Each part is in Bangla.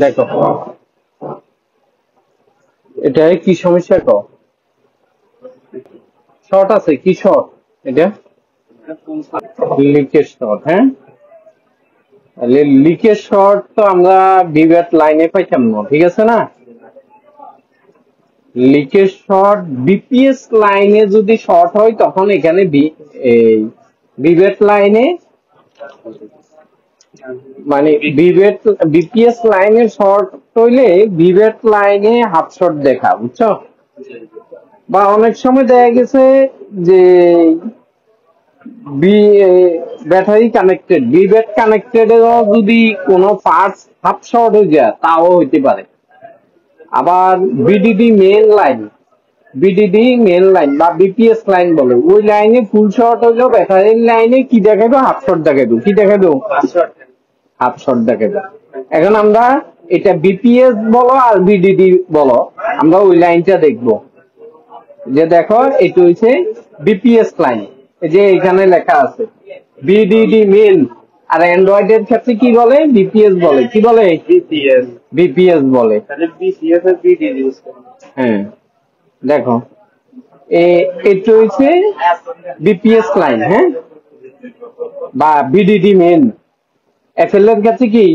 দেখো এটা কি সমস্যা কো শর্ট আছে কি শর্ট এটা লিকেজ শর্ট হ্যাঁ তাহলে লিকেজ শর্ট তো আমরা ডিবেট লাইনে পাইতাম না ঠিক আছে না লিকেজ শর্ট বিপিএস লাইনে যদি শর্ট হয় তখন এখানে বিবেট লাইনে মানে বিপিএস লাইনে শর্ট হইলে বিবেট লাইনে হাফ শর্ট দেখা বুঝছো বা অনেক সময় দেখা গেছে যে ব্যাটারি কানেক্টেড বিবেট কানেক্টেড যদি কোনো পার্টস হাফ শর্ট হয়ে যায় তাও হইতে পারে আবার বিডিডি মেন লাইন বা বিপিএস লাইন বলে ওই লাইনে ফুল শর্ট হইলেও ব্যাটারির লাইনে কি দেখাবো হাফ শর্ট দেখাবো কি দেখাবো হাফ শর্ট দেখাবো এখন আমরা এটা বিপিএস বলো আর বিডিডি বলো আমরা ওই লাইনটা দেখবো যে দেখো এটা হচ্ছে বিপিএস লাইন যে এখানে লেখা আছে বিডিডি মেন আর অ্যান্ড্রয়েড এর ক্ষেত্রে কি বলে বিপিএস বলে কি বলে বিপিএস বলে হ্যাঁ দেখো এটা হচ্ছে বিপিএস লাইন হ্যাঁ বা বিডিডি মেন এফএল এর কাছে কি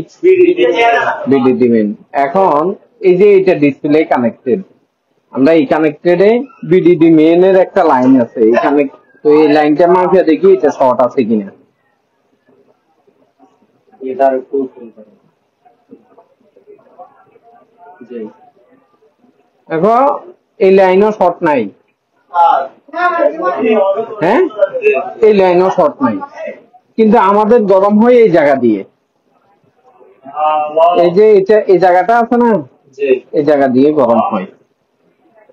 বিডিডি মেন এখন এই যে এটা ডিসপ্লে কানেক্টেড আমরা এই কানেক্টেডে বিডিডি মেন এর একটা লাইন আছে এখানে তো এই লাইনটা মাফিয়া দেখি এটা শর্ট আছে কিনা দেখো এই লাইনও শর্ট নাই হ্যাঁ এই লাইনও শর্ট নাই কিন্তু আমাদের গরম হয় এই জায়গা দিয়ে এই যে এটা এই জায়গাটা আছে না এই জায়গা দিয়ে গরম হয়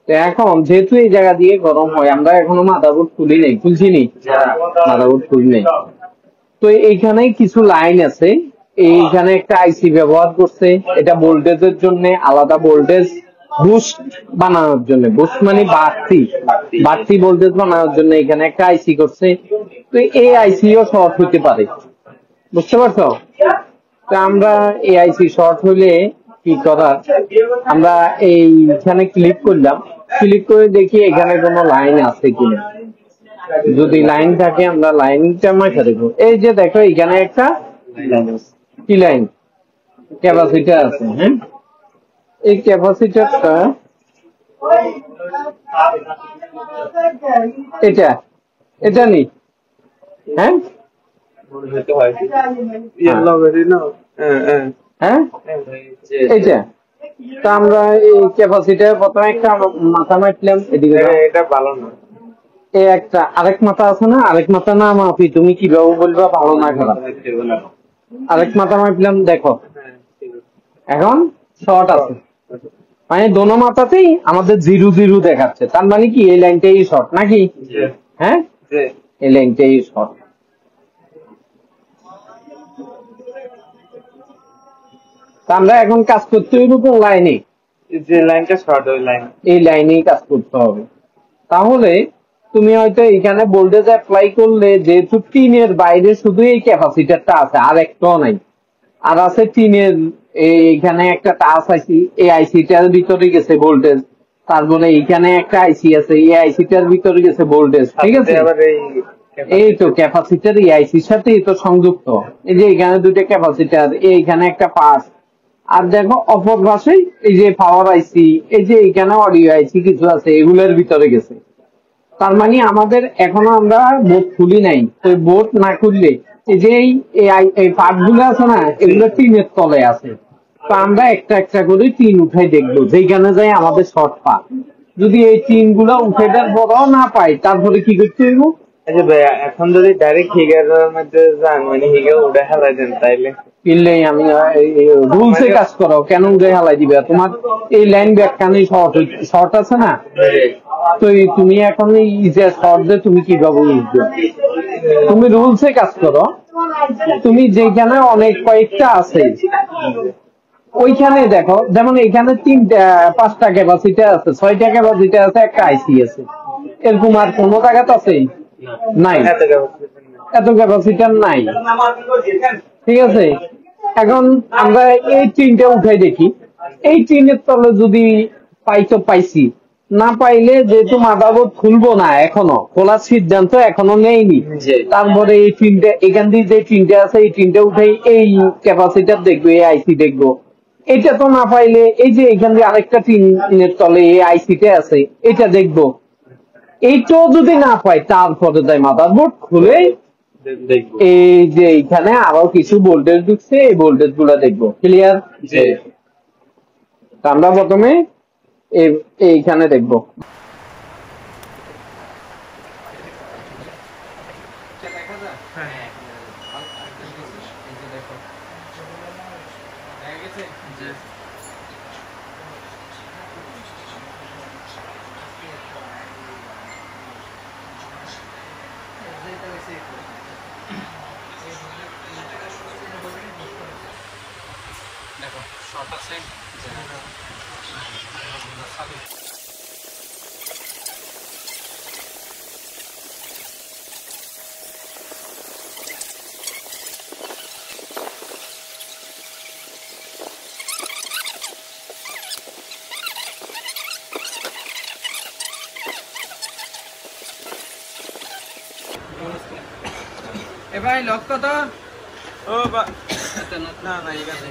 তো এখন যেহেতু এই জায়গা দিয়ে গরম হয় আমরা এখনো মাদারবোর্ড খুলি নাই খুলছি নি মাদারবোর্ড খুলি নাই তো এইখানে কিছু লাইন আছে এইখানে একটা আইসি ব্যবহার করছে এটা ভোল্টেজের জন্য আলাদা ভোল্টেজ বুস্ট বানানোর জন্য বুস্ট মানে বাড়তি ভোল্টেজ বানানোর জন্য এখানে একটা আইসি করছে তো এই আইসিও শর্ট হতে পারে বুঝতে পারছো তো আমরা এই আইসি শর্ট হলে কি করার আমরা এইখানে ক্লিক করলাম ক্লিক করে দেখি এখানে কোনো লাইন আছে কিনা যদি লাইন থাকে আমরা লাইনটা মাখা দেখবো এই যে দেখো এখানে একটা কি লাইন ক্যাপাসিটার আছে হ্যাঁ এই ক্যাপাসিটারটা এটা নেই হ্যাঁ হ্যাঁ এইটা তা আমরা এই ক্যাপাসিটার প্রথমে একটা মাথা মারলাম এদিকে এটা ভালো না এই একটা আরেক মাথা আছে না আরেক মাথা না মাফি তুমি কিভাবে বলবা ভালো না খারাপ আরেক মাথা মারলাম দেখো এখন শর্ট আছে মানে দোনো মাথাতেই আমাদের 0 0 দেখাচ্ছে তার মানে কি এই লাইনটাই শর্ট নাকি হ্যাঁ এই লাইনটাই শর্ট আমরা এখন কাজ করতে হইব কোন লাইনে যে লাইনটা শর্ট ওই লাইন এই লাইনেই কাজ করতে হবে তাহলে তুমি হয়তো এখানে ভোল্টেজ অ্যাপ্লাই করলে যেহেতু টিনের বাইরে শুধু এই ক্যাপাসিটারটা আছে আর একটাও নাই আর আছে টিনের এইখানে একটা টাচ আইসি এই আইসিটার ভিতরে গেছে ভোল্টেজ তারপরে এইখানে একটা আইসি আছে এই আইসিটার ভিতরে গেছে ভোল্টেজ ঠিক আছে এই তো ক্যাপাসিটার এই আইসির সাথে তো সংযুক্ত এই যে এখানে দুটো ক্যাপাসিটার এইখানে একটা পাস আর দেখো অপর পাশে এই যে পাওয়ার আইসি এই যে এখানে অডিও আইসি কিছু আছে এগুলোর ভিতরে গেছে তার মানে আমাদের এখনো আমরা বোর্ড খুলি নাই তো বোর্ড না খুললে এই যে এই পার্ট গুলো আছে না এগুলো টিনের তলে আছে তো আমরা একটা একটা করে টিন উঠাই দেখবো যেখানে যাই আমাদের শর্ট পা যদি এই টিন গুলো উঠে দেওয়ার বড় না পাই তারপরে কি করতে হইব আচ্ছা ভাইয়া এখন যদি ডাইরেক্ট হিগারের মধ্যে যান মানে হিগে উড়ে হেলাই দেন তাইলে কিনলেই আমি রুলসে কাজ করো কেন উড়ে হেলাই দিবে তোমার এই লাইন ব্যাখ্যানে শর্ট আছে না তো তুমি এখন ইজে শর্ট দিয়ে তুমি কিভাবে বুঝবে তুমি রুলসে কাজ করো তুমি যেখানে অনেক কয়েকটা আছে ওইখানে দেখো যেমন এখানে 5টা ক্যাপাসিটার আছে 6টা ক্যাপাসিটার আছে একটা আইসি আছে এরকম আর কোন জায়গাতে আছে নাই এত ক্যাপাসিটার নাই ঠিক আছে এখন আমরা এই টিনটা উঠাই দেখি, এই টিনের তলে যদি পাইছি, না পাইলে যেহেতু মাদারবোর্ড খুলবো না, এখনো খোলার সিদ্ধান্ত এখনো নেইনি, তারপরে এই টিনটা এখান দিয়ে যে টিনটা আছে এই টিনটা উঠাই এই ক্যাপাসিটার দেখবো, এই আইসি দেখবো। এটা তো না পাইলে এই যে এখান দিয়ে আরেকটা টিনের তলে এই আইসিটা আছে এটা দেখবো। এইটাও যদি না পাই তারপরে তাই মাদারবোর্ড খুলে এই যে এইখানে আরো কিছু ভোল্টেজ ঢুকছে, এই ভোল্টেজ গুলা দেখবো। ক্লিয়ার? আমরা প্রথমে এইখানে দেখবো। দেখো শর্ট আছে এ ভাই লক কত ও বা না না ঠিক আছে